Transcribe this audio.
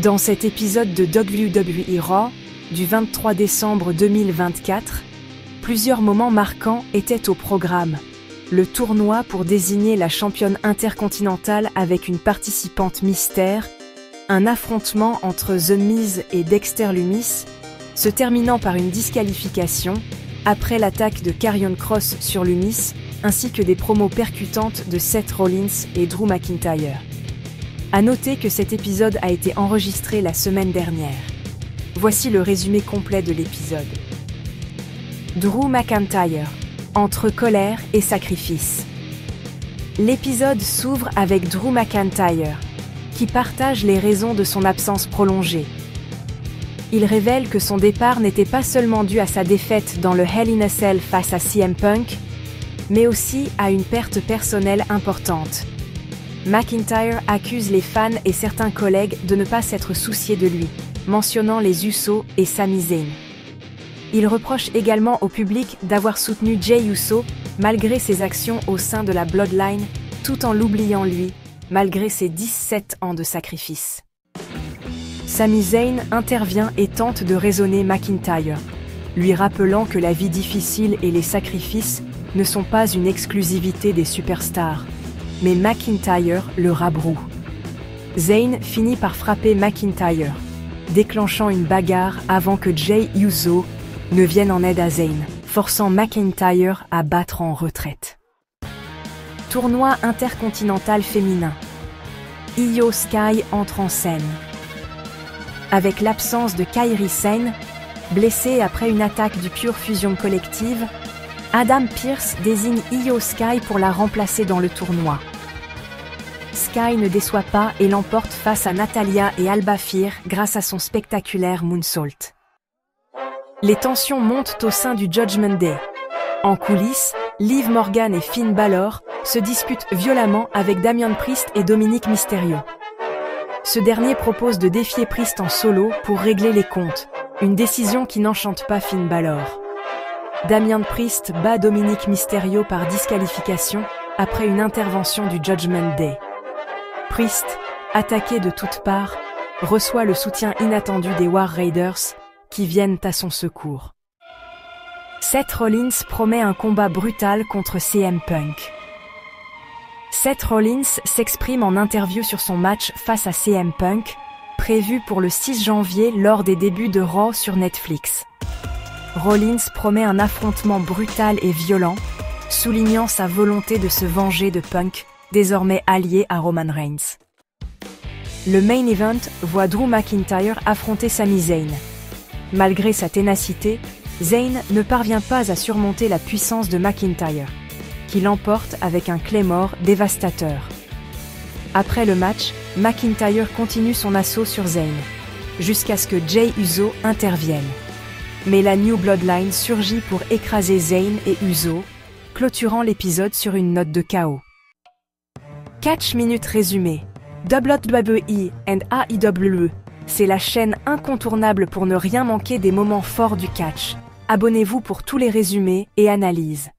Dans cet épisode de WWE Raw du 23 décembre 2024, plusieurs moments marquants étaient au programme. Le tournoi pour désigner la championne intercontinentale avec une participante mystère, un affrontement entre The Miz et Dexter Lumis, se terminant par une disqualification, après l'attaque de Karrion Kross sur Lumis, ainsi que des promos percutantes de Seth Rollins et Drew McIntyre. À noter que cet épisode a été enregistré la semaine dernière. Voici le résumé complet de l'épisode. Drew McIntyre, entre colère et sacrifice. L'épisode s'ouvre avec Drew McIntyre, qui partage les raisons de son absence prolongée. Il révèle que son départ n'était pas seulement dû à sa défaite dans le Hell in a Cell face à CM Punk, mais aussi à une perte personnelle importante. McIntyre accuse les fans et certains collègues de ne pas s'être souciés de lui, mentionnant les Usos et Sami Zayn. Il reproche également au public d'avoir soutenu Jey Uso malgré ses actions au sein de la Bloodline, tout en l'oubliant lui, malgré ses 17 ans de sacrifice. Sami Zayn intervient et tente de raisonner McIntyre, lui rappelant que la vie difficile et les sacrifices ne sont pas une exclusivité des superstars, mais McIntyre le rabroue. Zayn finit par frapper McIntyre, déclenchant une bagarre avant que Jey Uso ne vienne en aide à Zayn, forçant McIntyre à battre en retraite. Tournoi intercontinental féminin. Io Sky entre en scène. Avec l'absence de Kairi Sane, blessée après une attaque du Pure Fusion Collective, Adam Pearce désigne Io Sky pour la remplacer dans le tournoi. Sky ne déçoit pas et l'emporte face à Natalya et Alba Fyre grâce à son spectaculaire moonsault. Les tensions montent au sein du Judgment Day. En coulisses, Liv Morgan et Finn Balor se disputent violemment avec Damian Priest et Dominic Mysterio. Ce dernier propose de défier Priest en solo pour régler les comptes, une décision qui n'enchante pas Finn Balor. Damian Priest bat Dominic Mysterio par disqualification après une intervention du Judgment Day. Priest, attaqué de toutes parts, reçoit le soutien inattendu des War Raiders, qui viennent à son secours. Seth Rollins promet un combat brutal contre CM Punk. Seth Rollins s'exprime en interview sur son match face à CM Punk, prévu pour le 6 janvier lors des débuts de Raw sur Netflix. Rollins promet un affrontement brutal et violent, soulignant sa volonté de se venger de Punk, désormais allié à Roman Reigns. Le main event voit Drew McIntyre affronter Sami Zayn. Malgré sa ténacité, Zayn ne parvient pas à surmonter la puissance de McIntyre, qui l'emporte avec un Claymore dévastateur. Après le match, McIntyre continue son assaut sur Zayn, jusqu'à ce que Jey Uso intervienne. Mais la New Bloodline surgit pour écraser Zayn et Uso, clôturant l'épisode sur une note de chaos. Catch Minute résumé. WWE and AEW, c'est la chaîne incontournable pour ne rien manquer des moments forts du catch. Abonnez-vous pour tous les résumés et analyses.